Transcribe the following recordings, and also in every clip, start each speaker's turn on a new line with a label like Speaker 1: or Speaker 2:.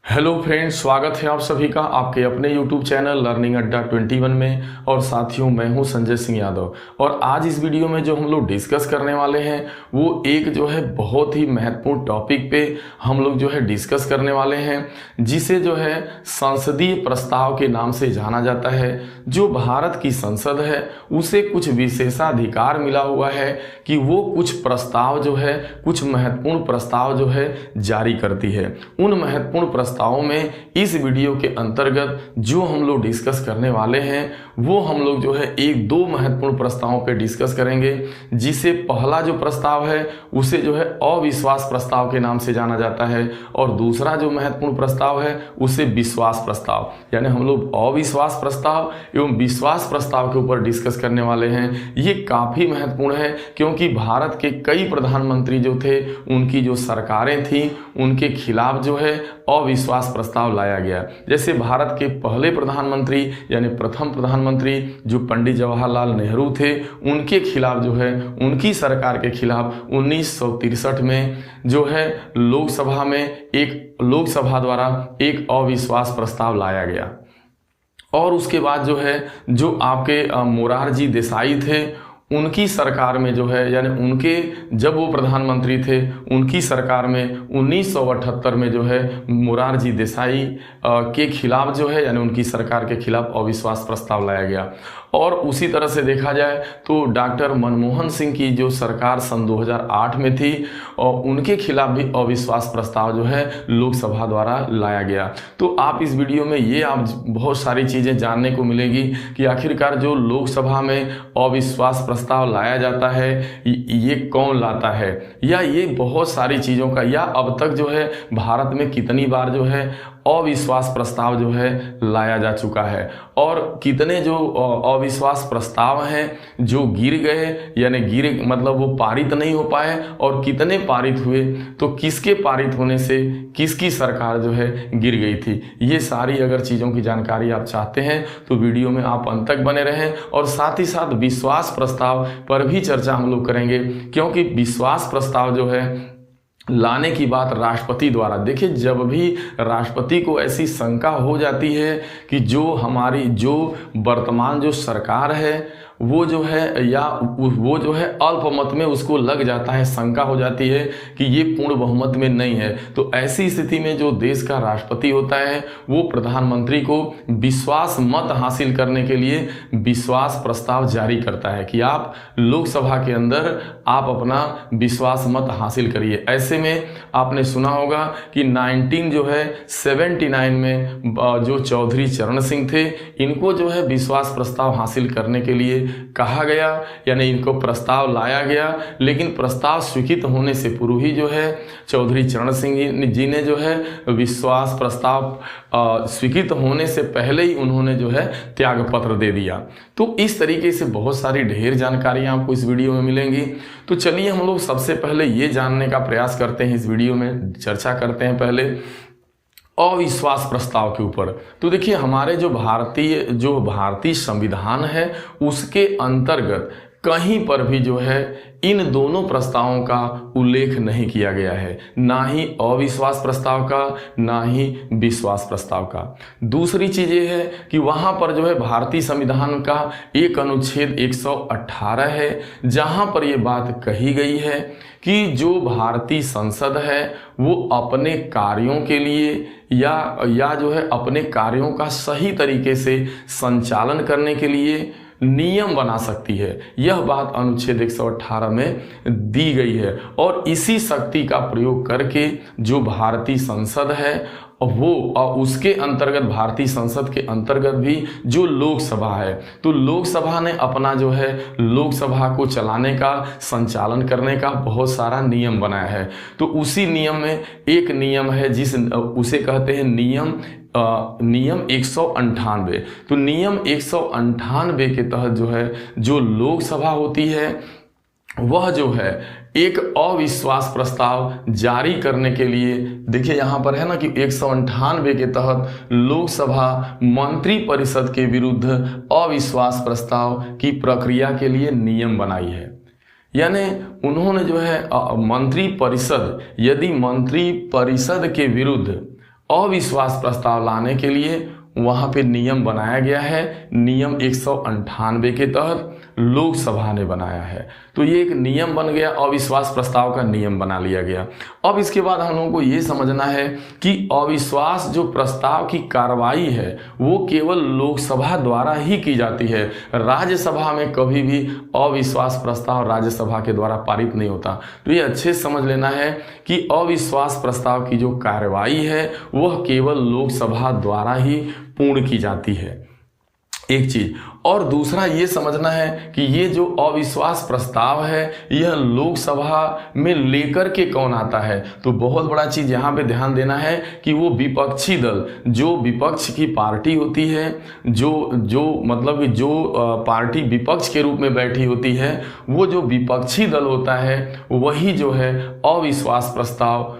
Speaker 1: Hello friends, स्वागत है आप सभी का आपके अपने यूट्यूब चैनल लर्निंग अड्डा 21 में। और साथियों, मैं हूं संजय सिंह यादव। और आज इस वीडियो में जो हम लोग डिस्कस करने वाले हैं वो एक जो है बहुत ही महत्वपूर्ण टॉपिक पे हम लोग जो है डिस्कस करने वाले हैं, जिसे जो है संसदीय प्रस्ताव के नाम से जाना जाता है। जो भारत की संसद है उसे कुछ विशेषाधिकार मिला हुआ है कि वो कुछ प्रस्ताव जो है, कुछ महत्वपूर्ण प्रस्ताव जो है जारी करती है। उन महत्वपूर्ण प्रस्तावों में इस वीडियो के अंतर्गत जो हम लोग डिस्कस करने वाले हैं वो हम लोग जो है एक दो महत्वपूर्ण प्रस्तावों पे डिस्कस करेंगे, जिसे पहला जो प्रस्ताव है उसे जो है अविश्वास प्रस्ताव के नाम से जाना जाता है, और दूसरा जो महत्वपूर्ण प्रस्ताव है उसे विश्वास प्रस्ताव। यानी हम लोग अविश्वास प्रस्ताव एवं विश्वास प्रस्ताव के ऊपर डिस्कस करने वाले हैं। ये काफी महत्वपूर्ण है क्योंकि भारत के कई प्रधानमंत्री जो थे, उनकी जो सरकारें थी, उनके खिलाफ जो है अविश्वास प्रस्ताव लाया गया। जैसे भारत के पहले प्रधानमंत्री यानी प्रथम प्रधानमंत्री जो पंडित जवाहरलाल नेहरू थे, उनके खिलाफ जो है, उनकी सरकार के खिलाफ 1963 में जो है लोकसभा द्वारा एक अविश्वास प्रस्ताव लाया गया। और उसके बाद जो है, जो आपके मोरारजी देसाई थे, उनकी सरकार में जो है, यानी उनके जब वो प्रधानमंत्री थे, उनकी सरकार में 1978 में जो है मोरारजी देसाई के खिलाफ जो है, यानी उनकी सरकार के खिलाफ अविश्वास प्रस्ताव लाया गया। और उसी तरह से देखा जाए तो डॉक्टर मनमोहन सिंह की जो सरकार सन 2008 में थी, और उनके खिलाफ भी अविश्वास प्रस्ताव जो है लोकसभा द्वारा लाया गया। तो आप इस वीडियो में ये आप बहुत सारी चीज़ें जानने को मिलेगी कि आखिरकार जो लोकसभा में अविश्वास प्रस्ताव लाया जाता है ये कौन लाता है, या ये बहुत सारी चीज़ों का, या अब तक जो है भारत में कितनी बार जो है अविश्वास प्रस्ताव जो है लाया जा चुका है, और कितने जो अविश्वास प्रस्ताव हैं जो गिर गए, यानी गिरे मतलब वो पारित नहीं हो पाए, और कितने पारित हुए, तो किसके पारित होने से किसकी सरकार जो है गिर गई थी। ये सारी अगर चीज़ों की जानकारी आप चाहते हैं तो वीडियो में आप अंत तक बने रहें। और साथ ही साथ विश्वास प्रस्ताव पर भी चर्चा हम लोग करेंगे, क्योंकि विश्वास प्रस्ताव जो है लाने की बात राष्ट्रपति द्वारा, देखिए जब भी राष्ट्रपति को ऐसी शंका हो जाती है कि जो हमारी जो वर्तमान जो सरकार है वो जो है, या वो जो है अल्पमत में उसको लग जाता है, शंका हो जाती है कि ये पूर्ण बहुमत में नहीं है, तो ऐसी स्थिति में जो देश का राष्ट्रपति होता है वो प्रधानमंत्री को विश्वास मत हासिल करने के लिए विश्वास प्रस्ताव जारी करता है कि आप लोकसभा के अंदर आप अपना विश्वास मत हासिल करिए। ऐसे में आपने सुना होगा कि 1979 में जो चौधरी चरण सिंह थे, इनको जो है विश्वास प्रस्ताव हासिल करने के लिए कहा गया, यानी इनको प्रस्ताव लाया गया, लेकिन प्रस्ताव स्वीकृत होने से पूर्व ही जो है चौधरी चरण सिंह जी ने जो है विश्वास प्रस्ताव स्वीकृत होने से पहले ही उन्होंने जो है त्याग पत्र दे दिया। तो इस तरीके से बहुत सारी ढेर जानकारियां आपको इस वीडियो में मिलेंगी। तो चलिए हम लोग सबसे पहले ये जानने का प्रयास करते हैं, इस वीडियो में चर्चा करते हैं पहले अविश्वास प्रस्ताव के ऊपर। तो देखिए हमारे जो भारतीय संविधान है उसके अंतर्गत कहीं पर भी जो है इन दोनों प्रस्तावों का उल्लेख नहीं किया गया है, ना ही अविश्वास प्रस्ताव का, ना ही विश्वास प्रस्ताव का। दूसरी चीज ये है कि वहां पर जो है भारतीय संविधान का एक अनुच्छेद 118 है, जहां पर यह बात कही गई है कि जो भारतीय संसद है वो अपने कार्यों के लिए या जो है अपने कार्यों का सही तरीके से संचालन करने के लिए नियम बना सकती है। यह बात अनुच्छेद 118 में दी गई है, और इसी शक्ति का प्रयोग करके जो भारतीय संसद है वो, और उसके अंतर्गत भारतीय संसद के अंतर्गत भी जो लोकसभा है, तो लोकसभा ने अपना जो है लोकसभा को चलाने का, संचालन करने का बहुत सारा नियम बनाया है। तो उसी नियम में एक नियम है उसे कहते हैं नियम 198। तो नियम 198 के तहत जो है जो लोकसभा होती है वह जो है एक अविश्वास प्रस्ताव जारी करने के लिए, देखिए यहाँ पर है ना कि 198 के तहत लोकसभा मंत्री परिषद के विरुद्ध अविश्वास प्रस्ताव की प्रक्रिया के लिए नियम बनाई है। यानी उन्होंने जो है मंत्री परिषद, यदि मंत्री परिषद के विरुद्ध अविश्वास प्रस्ताव लाने के लिए वहां पे नियम बनाया गया है। नियम 198 के तहत लोकसभा ने बनाया है। तो ये एक नियम बन गया, अविश्वास प्रस्ताव का नियम बना लिया गया। अब इसके बाद हम लोगों को ये समझना है कि अविश्वास जो प्रस्ताव की कार्रवाई है वो केवल लोकसभा द्वारा ही की जाती है। राज्यसभा में कभी भी अविश्वास प्रस्ताव राज्यसभा के द्वारा पारित नहीं होता। तो ये अच्छे समझ लेना है कि अविश्वास प्रस्ताव की जो कार्रवाई है वह केवल लोकसभा द्वारा ही पूर्ण की जाती है, एक चीज। और दूसरा ये समझना है कि ये जो अविश्वास प्रस्ताव है यह लोकसभा में लेकर के कौन आता है। तो बहुत बड़ा चीज यहाँ पे ध्यान देना है कि वो विपक्षी दल, जो विपक्ष की पार्टी होती है, जो मतलब कि जो पार्टी विपक्ष के रूप में बैठी होती है, वो जो विपक्षी दल होता है वही जो है अविश्वास प्रस्ताव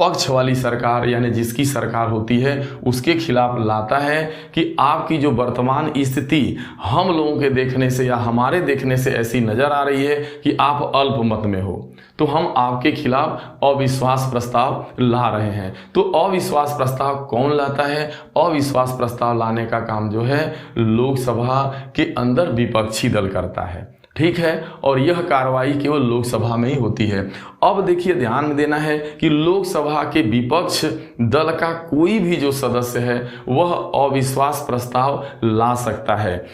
Speaker 1: पक्ष वाली सरकार यानी जिसकी सरकार होती है उसके खिलाफ लाता है कि आपकी जो वर्तमान स्थिति हम लोगों के देखने से या हमारे देखने से ऐसी नजर आ रही है कि आप अल्पमत में हो, तो हम आपके खिलाफ अविश्वास प्रस्ताव ला रहे हैं। तो अविश्वास प्रस्ताव कौन लाता है? अविश्वास प्रस्ताव लाने का काम जो है लोकसभा के अंदर विपक्षी दल करता है, ठीक है। और यह कार्रवाई केवल लोकसभा में ही होती है। अब देखिए ध्यान में देना है कि लोकसभा के विपक्ष दल का कोई भी जो सदस्य है वह अविश्वास प्रस्ताव ला सकता है,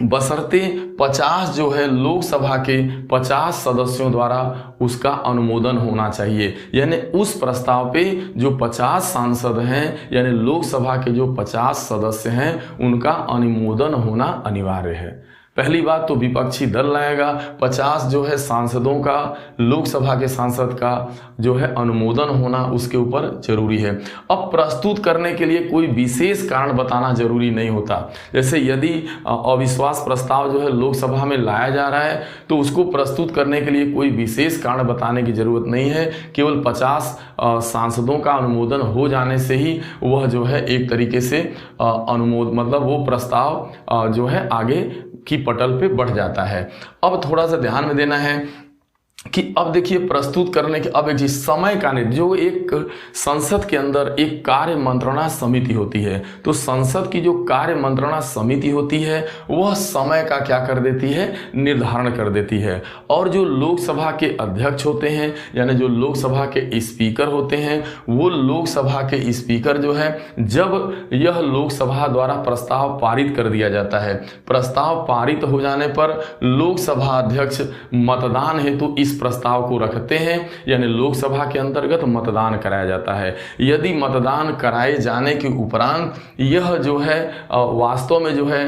Speaker 1: बशर्ते 50 जो है लोकसभा के 50 सदस्यों द्वारा उसका अनुमोदन होना चाहिए। यानी उस प्रस्ताव पे जो 50 सांसद हैं यानी लोकसभा के जो 50 सदस्य हैं उनका अनुमोदन होना अनिवार्य है। पहली बात तो विपक्षी दल लाएगा, 50 जो है सांसदों का, लोकसभा के सांसद का जो है अनुमोदन होना उसके ऊपर जरूरी है। अब प्रस्तुत करने के लिए कोई विशेष कारण बताना जरूरी नहीं होता। जैसे यदि अविश्वास प्रस्ताव जो है लोकसभा में लाया जा रहा है तो उसको प्रस्तुत करने के लिए कोई विशेष कारण बताने की जरूरत नहीं है। केवल 50 सांसदों का अनुमोदन हो जाने से ही वह जो है एक तरीके से मतलब वो प्रस्ताव जो है आगे की पटल पे बढ़ जाता है। अब थोड़ा सा ध्यान में देना है कि अब देखिए प्रस्तुत करने के अब एक चीज समय का नहीं, जो एक संसद के अंदर एक कार्य मंत्रणा समिति होती है, तो संसद की जो कार्य मंत्रणा समिति होती है वह समय का क्या कर देती है, निर्धारण कर देती है। और जो लोकसभा के अध्यक्ष होते हैं यानी जो लोकसभा के स्पीकर होते हैं, वो लोकसभा के स्पीकर जो है जब यह लोकसभा द्वारा प्रस्ताव पारित कर दिया जाता है, प्रस्ताव पारित हो जाने पर लोकसभा अध्यक्ष मतदान हेतु इस प्रस्ताव को रखते हैं यानी लोकसभा के अंतर्गत मतदान कराया जाता है। यदि मतदान कराए जाने के उपरांत यह जो है वास्तव में जो है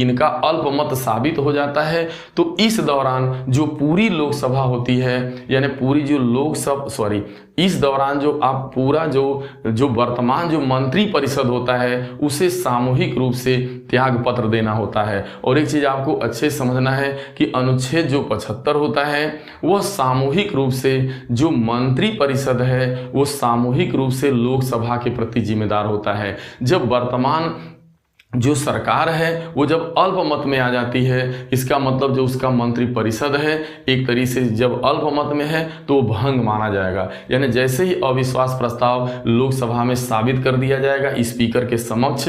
Speaker 1: इनका अल्पमत साबित हो जाता है, तो इस दौरान जो पूरी लोकसभा होती है यानी पूरी जो इस दौरान जो आप पूरा जो वर्तमान जो मंत्री परिषद होता है उसे सामूहिक रूप से त्याग पत्र देना होता है। और एक चीज आपको अच्छे समझना है कि अनुच्छेद जो 75 होता है वह सामूहिक रूप से जो मंत्री परिषद है वो सामूहिक रूप से लोकसभा के प्रति जिम्मेदार होता है। जब वर्तमान जो सरकार है वो जब अल्पमत में आ जाती है, इसका मतलब जो उसका मंत्री परिषद है एक तरीके से जब अल्पमत में है तो भंग माना जाएगा। यानी जैसे ही अविश्वास प्रस्ताव लोकसभा में साबित कर दिया जाएगा स्पीकर के समक्ष,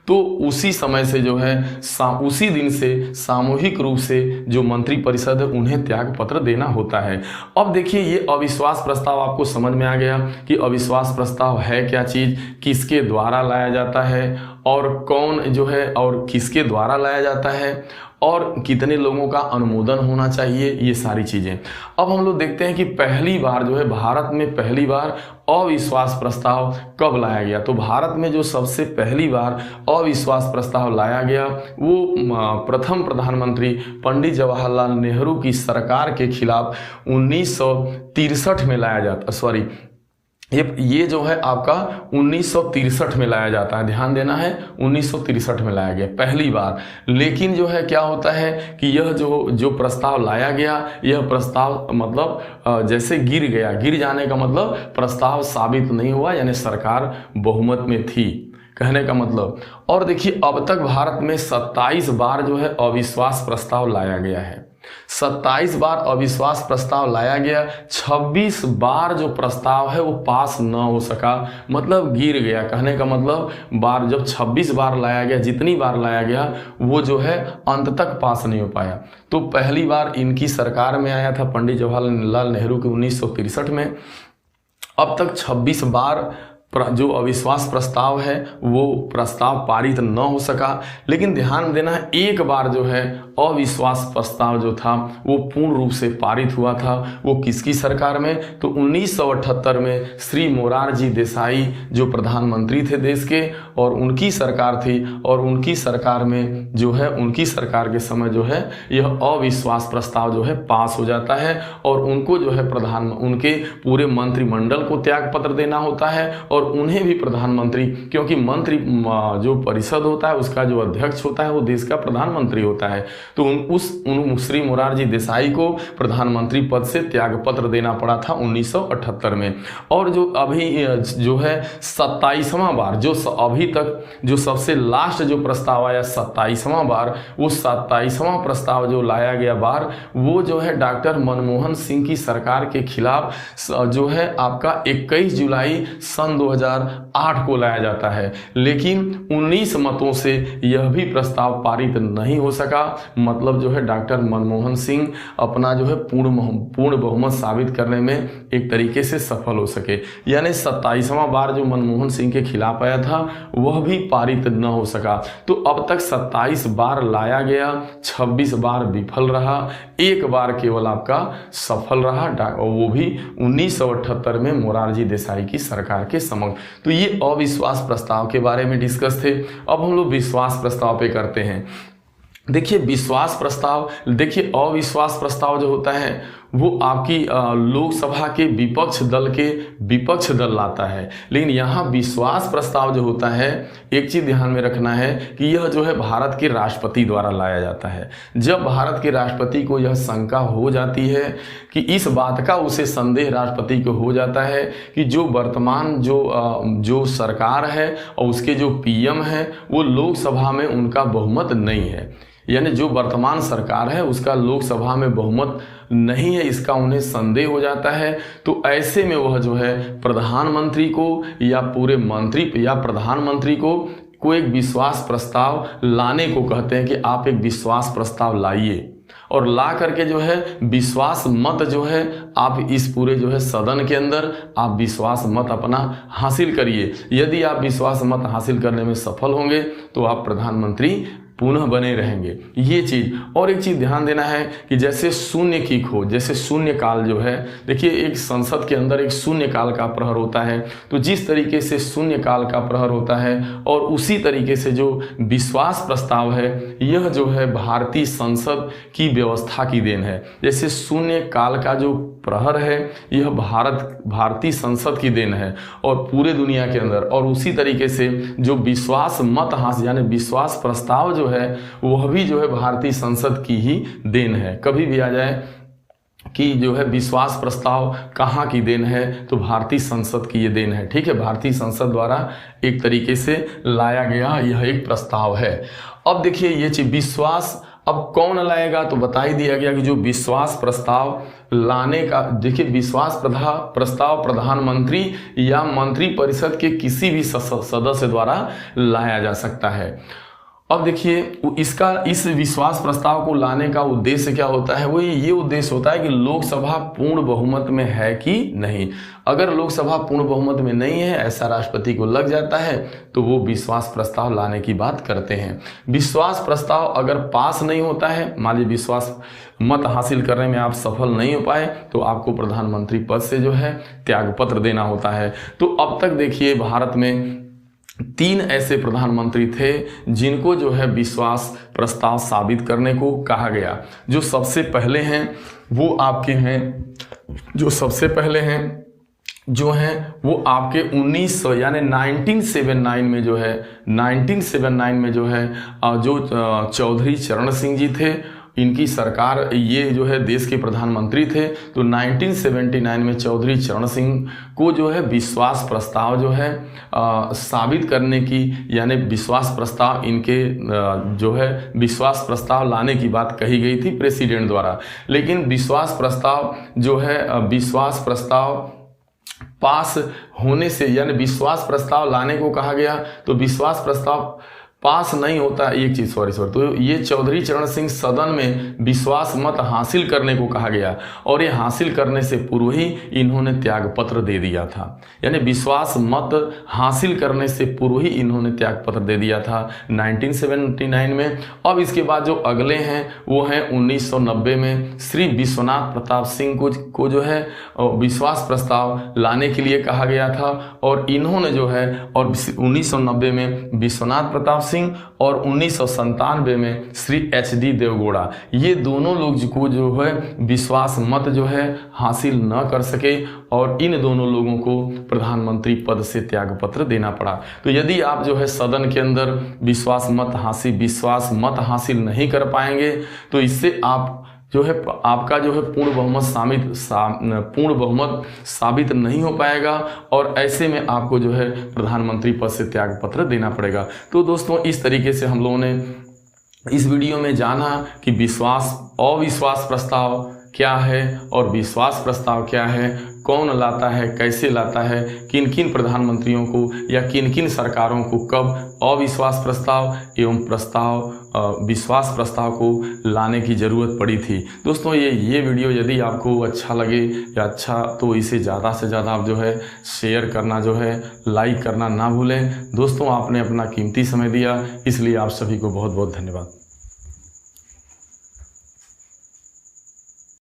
Speaker 1: तो उसी समय से जो है उसी दिन से सामूहिक रूप से जो मंत्री परिषद है उन्हें त्याग पत्र देना होता है। अब देखिए ये अविश्वास प्रस्ताव आपको समझ में आ गया कि अविश्वास प्रस्ताव है क्या चीज, किसके द्वारा लाया जाता है और कौन जो है और किसके द्वारा लाया जाता है और कितने लोगों का अनुमोदन होना चाहिए, ये सारी चीजें। अब हम लोग देखते हैं कि पहली बार जो है भारत में पहली बार अविश्वास प्रस्ताव कब लाया गया। तो भारत में जो सबसे पहली बार अविश्वास प्रस्ताव लाया गया वो प्रथम प्रधानमंत्री पंडित जवाहरलाल नेहरू की सरकार के खिलाफ 1963 में लाया जाता, ये जो है आपका 1963 में लाया जाता है। ध्यान देना है 1963 में लाया गया पहली बार। लेकिन जो है क्या होता है कि यह जो प्रस्ताव लाया गया यह प्रस्ताव मतलब जैसे गिर जाने का मतलब प्रस्ताव साबित नहीं हुआ यानी सरकार बहुमत में थी कहने का मतलब। और देखिए अब तक भारत में 27 बार जो है अविश्वास प्रस्ताव लाया गया है। 27 बार अविश्वास प्रस्ताव लाया गया, 26 बार जो प्रस्ताव है वो पास न हो सका, मतलब गिर गया। कहने का मतलब बार जब 26 बार लाया गया, जितनी बार लाया गया वो जो है अंत तक पास नहीं हो पाया। तो पहली बार इनकी सरकार में आया था पंडित जवाहरलाल नेहरू के 1963 में। अब तक 26 बार जो अविश्वास प्रस्ताव है वो प्रस्ताव पारित न हो सका। लेकिन ध्यान देना, एक बार जो है अविश्वास प्रस्ताव जो था वो पूर्ण रूप से पारित हुआ था। वो किसकी सरकार में? तो 1978 में श्री मोरारजी देसाई जो प्रधानमंत्री थे देश के, और उनकी सरकार थी। और उनकी सरकार में जो है, उनकी सरकार के समय जो है यह अविश्वास प्रस्ताव जो है पास हो जाता है, और उनको जो है उनके पूरे मंत्रिमंडल को त्याग पत्र देना होता है, और उन्हें भी प्रधानमंत्री, क्योंकि मंत्री जो परिषद होता है उसका जो अध्यक्ष होता है वो देश का प्रधानमंत्री होता है। तो श्री मोरारजी देसाई को प्रधानमंत्री पद से त्याग पत्र देना पड़ा था 1978 में। और जो अभी जो है 27वां बार, जो अभी तक जो सबसे लास्ट जो प्रस्ताव आया 27वां बार, वो 27वां प्रस्ताव जो लाया गया बार, वो जो है डॉक्टर मनमोहन सिंह की सरकार के खिलाफ जो है आपका 21 जुलाई सन 2008 को लाया जाता है। लेकिन 19 मतों से यह भी प्रस्ताव पारित नहीं हो सका। मतलब जो है डॉक्टर मनमोहन सिंह अपना जो है पूर्ण बहुमत साबित करने में एक तरीके से सफल हो सके। यानी 27वां बार जो मनमोहन सिंह के खिलाफ आया था वह भी पारित न हो सका। तो अब तक 27 बार लाया गया, 26 बार विफल रहा, एक बार केवल आपका सफल रहा, और वो भी 1978 में मोरारजी देसाई की सरकार के समक्ष। तो ये अविश्वास प्रस्ताव के बारे में डिस्कस थे। अब हम लोग विश्वास प्रस्ताव पे करते हैं। देखिए विश्वास प्रस्ताव, देखिए अविश्वास प्रस्ताव जो होता है वो आपकी लोकसभा के विपक्ष दल लाता है। लेकिन यहाँ विश्वास प्रस्ताव जो होता है, एक चीज ध्यान में रखना है कि यह जो है भारत के राष्ट्रपति द्वारा लाया जाता है। जब भारत के राष्ट्रपति को यह शंका हो जाती है कि इस बात का उसे संदेह राष्ट्रपति को हो जाता है कि जो वर्तमान जो सरकार है और उसके जो पीएम है वो लोकसभा में उनका बहुमत नहीं है, यानी जो वर्तमान सरकार है उसका लोकसभा में बहुमत नहीं है, इसका उन्हें संदेह हो जाता है। तो ऐसे में वह जो है प्रधानमंत्री को या पूरे मंत्री या प्रधानमंत्री को एक विश्वास प्रस्ताव लाने को कहते हैं कि आप एक विश्वास प्रस्ताव लाइए, और ला करके जो है विश्वास मत जो है आप इस पूरे जो है सदन के अंदर आप विश्वास मत अपना हासिल करिए। यदि आप विश्वास मत हासिल करने में सफल होंगे तो आप प्रधानमंत्री पुनः बने रहेंगे। ये चीज, और एक चीज ध्यान देना है कि जैसे शून्य की खोज, जैसे शून्य काल जो है, देखिए एक संसद के अंदर एक शून्य काल का प्रहर होता है। तो जिस तरीके से शून्य काल का प्रहर होता है और उसी तरीके से जो विश्वास प्रस्ताव है यह जो है भारतीय संसद की व्यवस्था की देन है। जैसे शून्य काल का जो प्रहर है यह भारतीय संसद की देन है और पूरे दुनिया के अंदर, और उसी तरीके से जो विश्वास मत हासिल यानी विश्वास प्रस्ताव जो है वह भी जो है भारतीय संसद की ही देन है। कभी भी आ जाए कि जो है विश्वास प्रस्ताव कहाँ की देन है, तो भारतीय संसद की ये देन है। ठीक है, भारतीय संसद द्वारा एक तरीके से लाया गया यह एक प्रस्ताव है। अब देखिए ये चीज विश्वास अब कौन लाएगा, तो बता ही दिया गया कि जो विश्वास प्रस्ताव लाने का, देखिए विश्वास प्रस्ताव प्रधानमंत्री या मंत्रिपरिषद के किसी भी सदस्य द्वारा लाया जा सकता है। अब देखिए इस विश्वास प्रस्ताव को लाने का उद्देश्य क्या होता है, वो ये उद्देश्य होता है कि लोकसभा पूर्ण बहुमत में है कि नहीं। अगर लोकसभा पूर्ण बहुमत में नहीं है, ऐसा राष्ट्रपति को लग जाता है, तो वो विश्वास प्रस्ताव लाने की बात करते हैं। विश्वास प्रस्ताव अगर पास नहीं होता है, मान लीजिए विश्वास मत हासिल करने में आप सफल नहीं हो पाए, तो आपको प्रधानमंत्री पद से जो है त्यागपत्र देना होता है। तो अब तक देखिए भारत में 3 ऐसे प्रधानमंत्री थे जिनको जो है विश्वास प्रस्ताव साबित करने को कहा गया। जो सबसे पहले हैं वो आपके हैं, जो सबसे पहले हैं जो हैं वो आपके 1900 यानी 1979 में जो है 1979 में जो है जो चौधरी चरण सिंह जी थे, इनकी सरकार, ये जो है देश के प्रधानमंत्री थे, तो 1979 में चौधरी चरण सिंह को जो है विश्वास प्रस्ताव जो है साबित करने की, यानी विश्वास प्रस्ताव इनके जो है विश्वास प्रस्ताव लाने की बात कही गई थी प्रेसिडेंट द्वारा। लेकिन विश्वास प्रस्ताव जो है विश्वास प्रस्ताव पास होने से, यानी विश्वास प्रस्ताव लाने को कहा गया तो विश्वास प्रस्ताव पास नहीं होता, एक चीज सॉरी तो ये चौधरी चरण सिंह सदन में विश्वास मत हासिल करने को कहा गया और ये हासिल करने से पूर्व ही इन्होंने त्याग पत्र दे दिया था, यानी विश्वास मत हासिल करने से पूर्व ही इन्होंने त्याग पत्र दे दिया था 1979 में। अब इसके बाद जो अगले हैं वो हैं 1990 में श्री विश्वनाथ प्रताप सिंह को जो है विश्वास प्रस्ताव लाने के लिए कहा गया था और इन्होंने जो है और 1990 में विश्वनाथ प्रताप सिंह और 1997 में श्री HD देवगौड़ा, ये दोनों लोग को जो है विश्वास मत जो है हासिल न कर सके और इन दोनों लोगों को प्रधानमंत्री पद से त्याग पत्र देना पड़ा। तो यदि आप जो है सदन के अंदर विश्वास मत हासिल नहीं कर पाएंगे तो इससे आप जो है आपका जो है पूर्ण बहुमत साबित नहीं हो पाएगा और ऐसे में आपको जो है प्रधानमंत्री पद से त्याग पत्र देना पड़ेगा। तो दोस्तों इस तरीके से हम लोगों ने इस वीडियो में जाना कि अविश्वास प्रस्ताव क्या है और विश्वास प्रस्ताव क्या है, कौन लाता है, कैसे लाता है, किन किन प्रधानमंत्रियों को या किन किन सरकारों को कब अविश्वास प्रस्ताव एवं विश्वास प्रस्ताव को लाने की ज़रूरत पड़ी थी। दोस्तों ये वीडियो यदि आपको अच्छा लगे या तो इसे ज़्यादा से ज़्यादा आप जो है शेयर करना, जो है लाइक करना ना भूलें। दोस्तों आपने अपना कीमती समय दिया, इसलिए आप सभी को बहुत बहुत धन्यवाद।